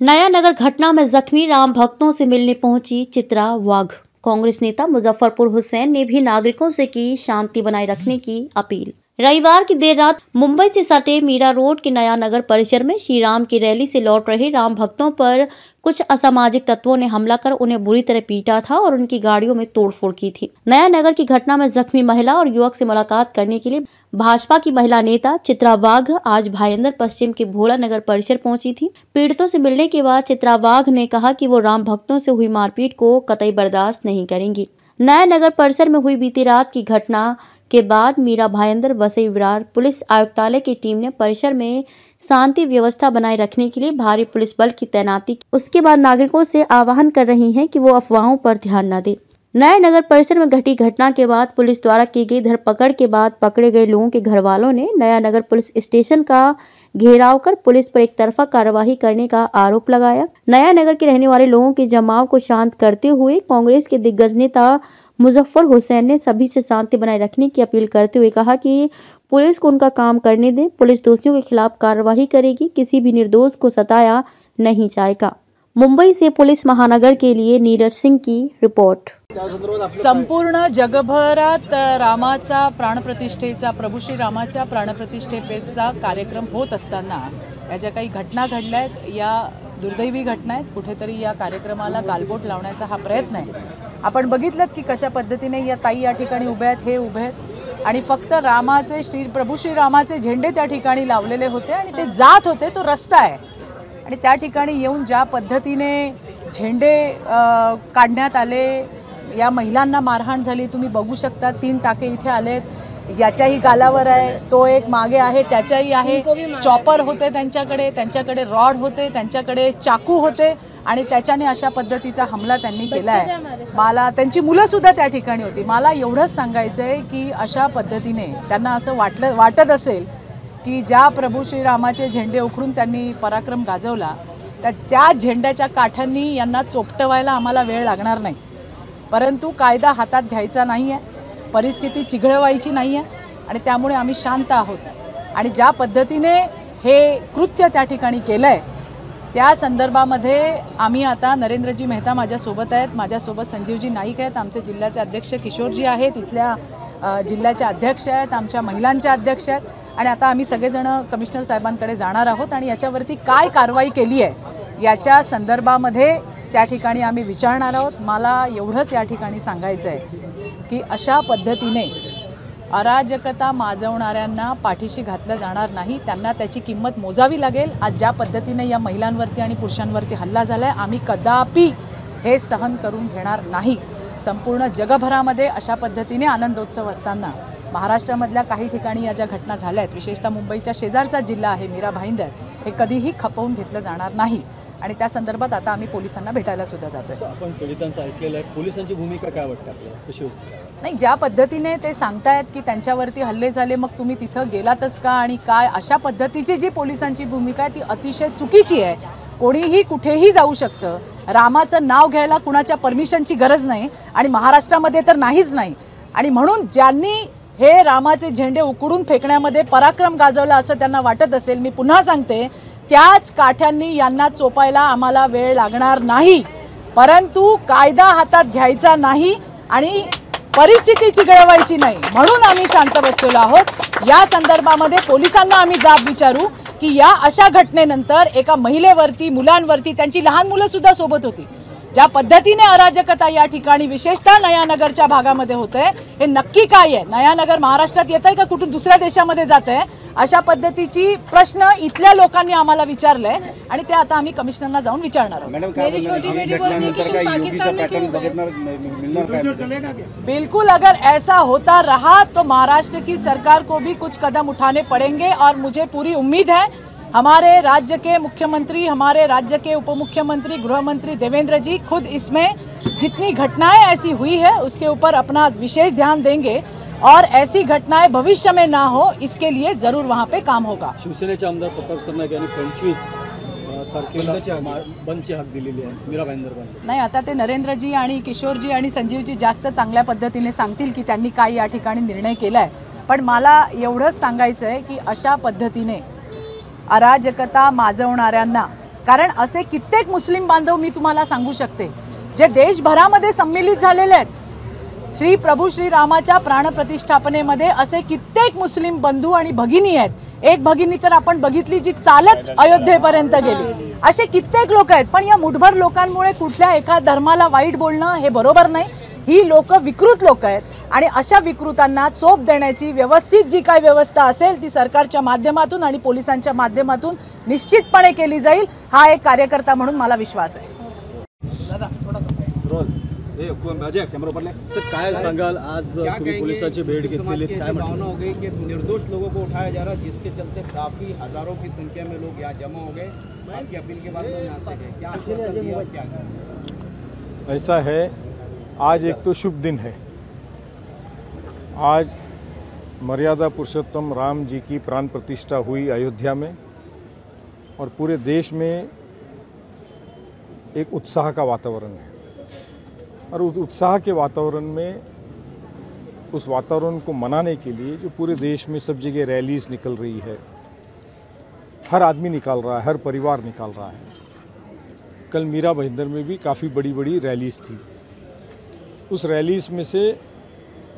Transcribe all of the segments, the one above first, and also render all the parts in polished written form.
नया नगर घटना में जख्मी राम भक्तों से मिलने पहुंची चित्रा वाघ। कांग्रेस नेता मुजफ्फरपुर हुसैन ने भी नागरिकों से की शांति बनाए रखने की अपील। रविवार की देर रात मुंबई से सटे मीरा रोड के नया नगर परिसर में श्री राम की रैली से लौट रहे राम भक्तों पर कुछ असामाजिक तत्वों ने हमला कर उन्हें बुरी तरह पीटा था और उनकी गाड़ियों में तोड़फोड़ की थी। नया नगर की घटना में जख्मी महिला और युवक से मुलाकात करने के लिए भाजपा की महिला नेता चित्रा वाघ आज भाईंदर पश्चिम के भोला नगर परिसर पहुंची थी। पीड़ितों से मिलने के बाद चित्रा वाघ ने कहा कि वो राम भक्तों से हुई मारपीट को कतई बर्दाश्त नहीं करेंगी। नया नगर परिसर में हुई बीती रात की घटना के बाद मीरा भाईंदर वसई विरार पुलिस आयुक्तालय की टीम ने परिसर में शांति व्यवस्था बनाए रखने के लिए भारी पुलिस बल की तैनाती की। उसके बाद नागरिकों से आह्वान कर रही हैं कि वो अफवाहों पर ध्यान न दें। नया नगर परिसर में घटी घटना के बाद पुलिस द्वारा की गई धरपकड़ के बाद पकड़े गए लोगों के घर वालों ने नया नगर पुलिस स्टेशन का घेराव कर पुलिस पर एक तरफा कार्रवाई करने का आरोप लगाया। नया नगर के रहने वाले लोगों के जमाव को शांत करते हुए कांग्रेस के दिग्गज नेता मुजफ्फर हुसैन ने सभी से शांति बनाए रखने की अपील करते हुए कहा कि पुलिस को उनका काम करने दें। पुलिस दोषियों के खिलाफ कार्रवाई करेगी, किसी भी निर्दोष को सताया नहीं जाएगा। मुंबई से पुलिस महानगर के लिए नीरज सिंह की रिपोर्ट। संपूर्ण जगभरात रामाचा प्राणप्रतिष्ठेचा प्रभू श्री रामाच्या प्राणप्रतिष्ठेचा कार्यक्रम होत असताना या ज्या काही घटना घडल्या आहेत या दुर्दैवी घटना आहेत। कुठेतरी या कार्यक्रमाला गालबोट लावण्याचा हा प्रयत्न आहे। आपण बघितलं की कशा पद्धतीने या ताई या ठिकाणी उभ्या आहेत, हे उभे आहेत आणि फक्त रामाचे प्रभू श्री रामाचे झेंडे त्या ठिकाणी लावलेले होते आणि ते जात होते, तो रस्ता आहे आणि त्या ठिकाणी येऊन ज्या पद्धतीने झेंडे काढण्यात आले, या महिलांना मारहाण झाली, तुम्ही बघू शकता 3 टाके इथे आलेत, याच्याही गालावर आहे, तो एक मागे आहे, त्याच्याही आहे, चॉपर होते त्यांच्याकडे रॉड होते, त्यांच्याकडे चाकू होते आणि त्याच्याने अशा पद्धतीचा हमला त्यांनी केलाय। मला त्यांची मुलं सुद्धा त्या ठिकाणी होती। मला एवढंच सांगायचंय की अशा पद्धतीने त्यांना असं वाटत असेल की ज्या प्रभू श्री रामाचे झेंडे उखडून त्यांनी पराक्रम गाजवला त्या झेंड्याच्या काठ्यांनी यांना चोपटवायला आम्हाला वेळ लागणार नाही, परंतु कायदा हातात घ्यायचा नाहीये, परिस्थिती चिघळवायची नाहीये आणि त्यामुळे आम्ही शांत आहोत आणि ज्या पद्धतीने हे कृत्य त्या ठिकाणी केलंय त्या संदर्भामध्ये आम्ही आता नरेंद्रजी मेहता माझ्यासोबत आहेत, माझ्यासोबत संजीवजी नाईक आहेत, आमचे जिल्ह्याचे अध्यक्ष किशोरजी आहेत, इथल्या जिल्ह्याचे अध्यक्ष आहेत, आमच्या महिलांचे अध्यक्ष आहेत आणि आता आम्ही सगळेजण कमिशनर साहेबांकडे जाणार आहोत आणि याच्यावरती काय कारवाई केली आहे याच्या संदर्भामध्ये त्या ठिकाणी आम्ही विचारणार आहोत। मला एवढंच या ठिकाणी सांगायचं आहे की अशा पद्धतीने अराजकता माजवणाऱ्यांना पाठीशी घातलं जाणार नाही, त्यांना त्याची किंमत मोजावी लागेल। आज ज्या पद्धतीने या महिलांवरती आणि पुरुषांवरती हल्ला झालाय आम्ही कदापि हे सहन करून घेणार नाही। संपूर्ण जगभरामध्ये अशा पद्धतीने आनंदोत्सव असताना महाराष्ट्रामधल्या काही ठिकाणी या ज्या घटना झाल्या आहेत, विशेषतः मुंबईच्या शेजारचा जिल्हा आहे मीरा भाईंदर, हे कधीही खपवून घेतलं जाणार नाही आणि त्या संदर्भात आता आम्ही पोलिसांना भेटायला सुद्धा जातोय। आपण पोलिसांचं ऐकलेलं आहे, पोलिसांची भूमिका काय वाटते आपल्याला, कशी होती? नाही, ज्या पद्धतीने ते सांगतायत की त्यांच्यावरती हल्ले झाले, मग तुम्ही तिथं गेलातच का आणि काय, अशा पद्धतीची जी पोलिसांची भूमिका आहे ती अतिशय चुकीची आहे। कोणीही कुठेही जाऊ शकतं, रामाचं नाव घ्यायला कुणाच्या परमिशनची गरज नाही आणि महाराष्ट्रामध्ये तर नाहीच नाही आणि म्हणून ज्यांनी हे रामाचे झेंडे उकडून फेकण्यामध्ये पराक्रम गाजवला असं त्यांना वाटत असेल, मी पुन्हा सांगते त्याच काठ्यांनी यांना चोपायला आम्हाला वेळ लागणार नाही, परंतु कायदा हातात घ्यायचा नाही आणि परिस्थिती चिघळवायची नाही, म्हणून आम्ही शांत बसलेलो आहोत। या संदर्भामध्ये पोलिसांना आम्ही जाब विचारू की या अशा घटनेनंतर एका महिलेवरती, मुलांवरती, त्यांची लहान मुलं सुद्धा सोबत होती, ज्या पद्धतीने अराजकता या ठिकाणी विशेषतः नयानगरच्या भागामध्ये होते, हे नक्की काय आहे? नयानगर महाराष्ट्रात येतंय का कुठून दुसऱ्या देशामध्ये जातंय? अशा पद्धतीची प्रश्न इथल्या लोकांनी आम्हाला विचारले आणि ते आता आम्ही कमिशनरना जाऊन विचारणार आहोत। बिल्कुल, अगर ऐसा होता रहा तो महाराष्ट्र की सरकार को भी कुछ कदम उठाने पड़ेंगे और मुझे पूरी उम्मीद है हमारे राज्य के मुख्यमंत्री, हमारे राज्य के उप मुख्यमंत्री, गृह मंत्री देवेंद्र जी खुद इसमें जितनी घटनाएं ऐसी हुई है उसके ऊपर अपना विशेष ध्यान देंगे और ऐसी घटनाएं भविष्य में ना हो इसके लिए जरूर वहां पे काम होगा। शिवसेनेचे आमदार प्रताप सरनाईक यांनी 25 तारखेला बंदची हाक दिलेली आहे मीरा भाईंदर बंद। नाही, आता ते नरेंद्रजी आणि किशोरजी आणि संजीवजी जास्त चांगल्या पद्धतीने सांगतील की त्यांनी काय या ठिकाणी निर्णय केलाय, पण मला एवढंच सांगायचं आहे की अशा पद्धतीने अराजकता माजवणाऱ्यांना कारण असे कित्येक मुस्लिम बांधव मी तुम्हाला सांगू शकते जे देशभरामध्ये सम्मिलित झालेले आहेत. श्री प्रभू श्रीरामाच्या प्राणप्रतिष्ठापनेमध्ये असे कित्येक मुस्लिम बंधू आणि भगिनी आहेत. एक भगिनी तर आपण बघितली जी चालत अयोध्येपर्यंत गेली. असे कित्येक लोक आहेत. पण या मुठभर लोकांमुळे कुठल्या एका धर्माला वाईट बोलणं हे बरोबर नाही. ही लोक विकृत लोक आहेत आणि अशा विकृतांना चोप देण्याची व्यवस्थित जी काही व्यवस्था असेल ती सरकारच्या माध्यमातून आणि पोलिसांच्या माध्यमातून निश्चितपणे केली जाईल. हा एक कार्यकर्ता म्हणून मला विश्वास आहे. सर काय सांगाल, आज तुम्ही पोलिसांची भेट घेतलेली, काय भावना हो गई कि निर्दोष लोगों को उठाया जा रहा है, जिसके चलते काफी हजारों की संख्या में लोग यहाँ जमा हो गए. आपकी अपील के बाद लोग यहाँ से गए, क्या आश्वासन दिया और क्या करें? ऐसा है, आज एक तो शुभ दिन है. आज मर्यादा पुरुषोत्तम राम जी की प्राण प्रतिष्ठा हुई अयोध्या में और पूरे देश में एक उत्साह का वातावरण है. और उस उत्साह के वातावरण में उस वातावरण को मनाने के लिए जो पूरे देश में सब जगह रैलीज निकल रही है, हर आदमी निकाल रहा है, हर परिवार निकाल रहा है. कल मीरा भाईंदर में भी काफ़ी बड़ी बड़ी रैलीज थी. उस रैलीज में से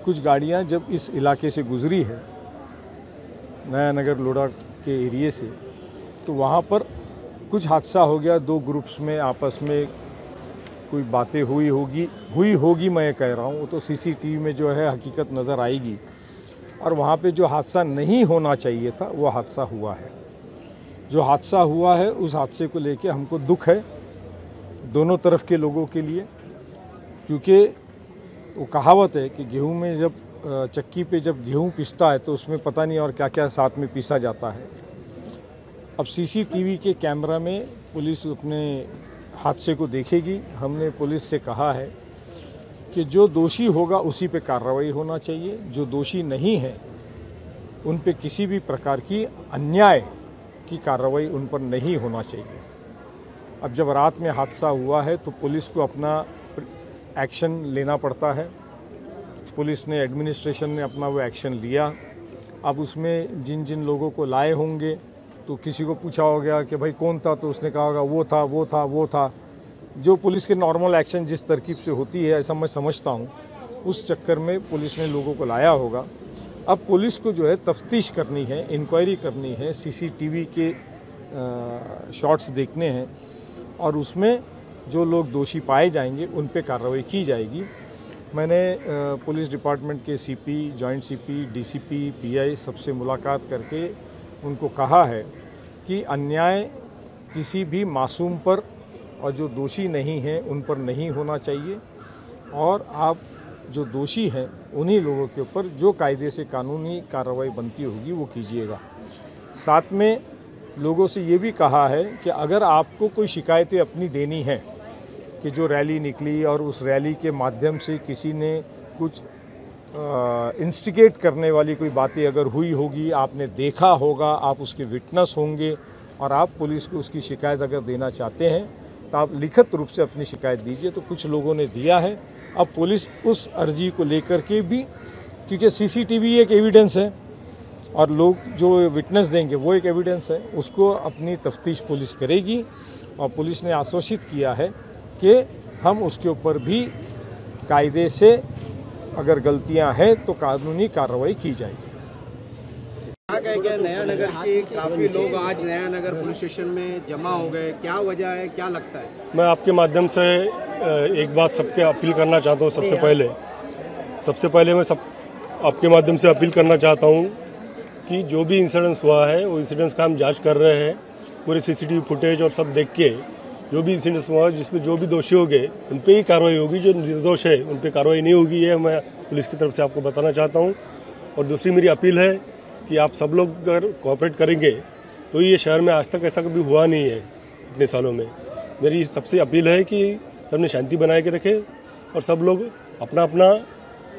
कुछ गाड़ियां जब इस इलाके से गुजरी है, नया नगर लोढ़ा के एरिए से, तो वहाँ पर कुछ हादसा हो गया. दो ग्रुप्स में आपस में कोई बातें हुई होगी मैं कह रहा हूँ. वो तो सीसीटीवी में जो है हकीकत नज़र आएगी. और वहाँ पे जो हादसा नहीं होना चाहिए था वो हादसा हुआ है. जो हादसा हुआ है उस हादसे को लेके हमको दुख है दोनों तरफ के लोगों के लिए. क्योंकि वो कहावत है कि गेहूं में जब चक्की पे जब गेहूं पिसता है तो उसमें पता नहीं और क्या क्या साथ में पीसा जाता है. अब सीसीटीवी के कैमरा में पुलिस अपने हादसे को देखेगी. हमने पुलिस से कहा है कि जो दोषी होगा उसी पे कार्रवाई होना चाहिए. जो दोषी नहीं है उन पे किसी भी प्रकार की अन्याय की कार्रवाई उन पर नहीं होना चाहिए. अब जब रात में हादसा हुआ है तो पुलिस को अपना एक्शन लेना पड़ता है. पुलिस ने, एडमिनिस्ट्रेशन ने अपना वो एक्शन लिया. अब उसमें जिन जिन लोगों को लाए होंगे तो किसी को पूछा हो गया कि भाई कौन था, तो उसने कहा होगा वो था. जो पुलिस के नॉर्मल एक्शन जिस तरकीब से होती है ऐसा मैं समझता हूँ, उस चक्कर में पुलिस ने लोगों को लाया होगा. अब पुलिस को जो है तफ्तीश करनी है, इंक्वायरी करनी है, सीसीटीवी के शॉट्स देखने हैं और उसमें जो लोग दोषी पाए जाएंगे उन पे कार्रवाई की जाएगी. मैंने पुलिस डिपार्टमेंट के CP, joint CP, DCP, pi सबसे मुलाकात करके उनको कहा है कि अन्याय किसी भी मासूम पर और जो दोषी नहीं हैं उन पर नहीं होना चाहिए. और आप जो दोषी हैं उन्हीं लोगों के ऊपर जो कायदे से कानूनी कार्रवाई बनती होगी वो कीजिएगा. साथ में लोगों से ये भी कहा है कि अगर आपको कोई शिकायतें अपनी देनी है कि जो रैली निकली और उस रैली के माध्यम से किसी ने कुछ इंस्टिगेट करने वाली कोई बातें अगर हुई होगी, आपने देखा होगा, आप उसके विटनेस होंगे और आप पुलिस को उसकी शिकायत अगर देना चाहते हैं तो आप लिखित रूप से अपनी शिकायत दीजिए. तो कुछ लोगों ने दिया है. अब पुलिस उस अर्जी को लेकर के भी, क्योंकि सीसीटीवी एक एविडेंस है और लोग जो विटनेस देंगे वो एक एविडेंस है, उसको अपनी तफ्तीश पुलिस करेगी. और पुलिस ने आश्वासित किया है कि हम उसके ऊपर भी कायदे से अगर गलतियां हैं तो कानूनी कार्रवाई की जाएगी. नया नगर के काफी लोग आज नया नगर पुलिस स्टेशन में जमा हो गए, क्या वजह है, क्या लगता है? मैं आपके माध्यम से एक बात सबके अपील करना चाहता हूँ. सबसे पहले मैं आपके माध्यम से अपील करना चाहता हूँ कि जो भी इंसिडेंस हुआ है वो इंसिडेंस का हम जांच कर रहे हैं. पूरे सीसीटीवी फुटेज और सब देख के जो भी इंसिडेंस हुआ जिसमें जो भी दोषी होंगे उन पे ही कार्रवाई होगी. जो निर्दोष है उन पे कार्रवाई नहीं होगी. ये मैं पुलिस की तरफ से आपको बताना चाहता हूँ. और दूसरी मेरी अपील है कि आप सब लोग अगर कोऑपरेट करेंगे तो ये शहर में आज तक ऐसा कभी हुआ नहीं है इतने सालों में. मेरी सबसे अपील है कि सबने शांति बनाए के रखें और सब लोग अपना अपना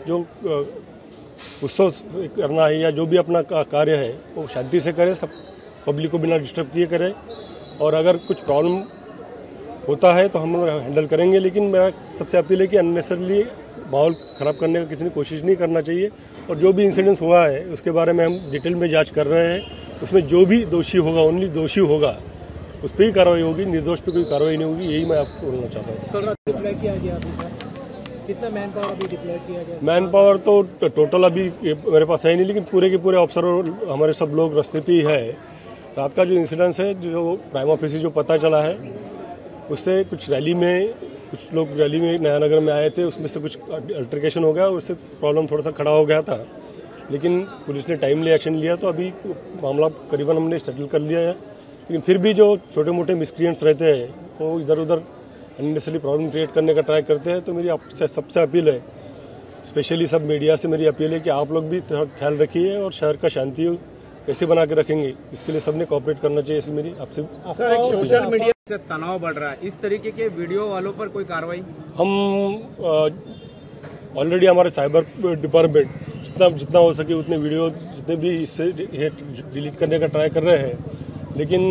जो उत्सव करना है या जो भी अपना कार्य है वो शांति से करें, सब पब्लिक को बिना डिस्टर्ब किए करें. और अगर कुछ प्रॉब्लम होता है तो हम लोग हैंडल करेंगे, लेकिन मेरा सबसे अपील है कि अननेसेसरली माहौल ख़राब करने का किसी ने कोशिश नहीं करना चाहिए. और जो भी इंसिडेंस हुआ है उसके बारे में हम डिटेल में जांच कर रहे हैं. उसमें जो भी दोषी होगा, ओनली दोषी होगा, उस पर ही कार्रवाई होगी, निर्दोष पे कोई कार्रवाई नहीं होगी, यही मैं आपको बोलना चाहता हूँ। डिप्लॉय किया गया अभी तक कितना मैन पावर अभी डिप्लॉय किया गया? मैन पावर तो टोटल अभी मेरे पास है नहीं, लेकिन पूरे के पूरे अफसर और हमारे सब लोग रास्ते पे ही है। रात का जो इंसिडेंस है, जो प्राइम ऑफिस जो पता चला है, उससे कुछ लोग रैली में नया नगर में आए थे, उसमें से कुछ अल्टरकेशन हो गया, उससे प्रॉब्लम थोड़ा सा खड़ा हो गया था, लेकिन पुलिस ने टाइमली एक्शन लिया, तो अभी मामला करीबन हमने सेटल कर लिया है। लेकिन फिर भी जो छोटे मोटे मिसक्रिएंट्स रहते हैं वो इधर उधर अननेसेसरी प्रॉब्लम क्रिएट करने का ट्राई करते हैं। तो मेरी आपसे सबसे अपील है, स्पेशली सब मीडिया से मेरी अपील है कि आप लोग भी थोड़ा ख्याल रखिए और शहर का शांति कैसे बना के रखेंगे, इसके लिए सबने कोऑपरेट करना चाहिए। ऐसी मेरी आपसे सर, एक सोशल मीडिया से तनाव बढ़ रहा है, इस तरीके के वीडियो वालों पर कोई कार्रवाई? हम ऑलरेडी हमारे साइबर डिपार्टमेंट जितना हो सके उतने वीडियो जितने भी इससे डिलीट करने का ट्राई कर रहे हैं, लेकिन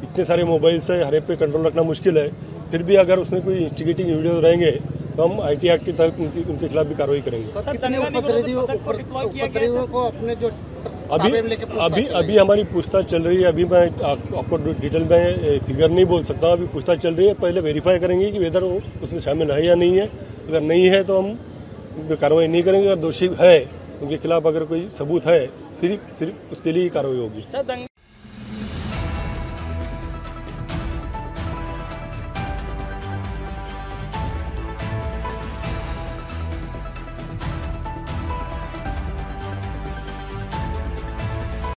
इतने सारे मोबाइल से हर एक पे कंट्रोल रखना मुश्किल है। फिर भी अगर उसमें कोई इंस्टिगेटिंग वीडियो रहेंगे तो हम IT एक्ट के तहत उनके खिलाफ भी कार्रवाई करेंगे। कितने उपद्रवियों को अपने जो अभी हमारी पूछताछ चल रही है। अभी मैं आपको डिटेल में फिगर नहीं बोल सकता, अभी पूछताछ चल रही है। पहले वेरीफाई करेंगे कि वेदर वो उसमें शामिल है या नहीं है। अगर नहीं है तो हम उन पर कार्रवाई नहीं करेंगे। अगर दोषी है, उनके खिलाफ अगर कोई सबूत है, फिर सिर्फ उसके लिए ही कार्रवाई होगी।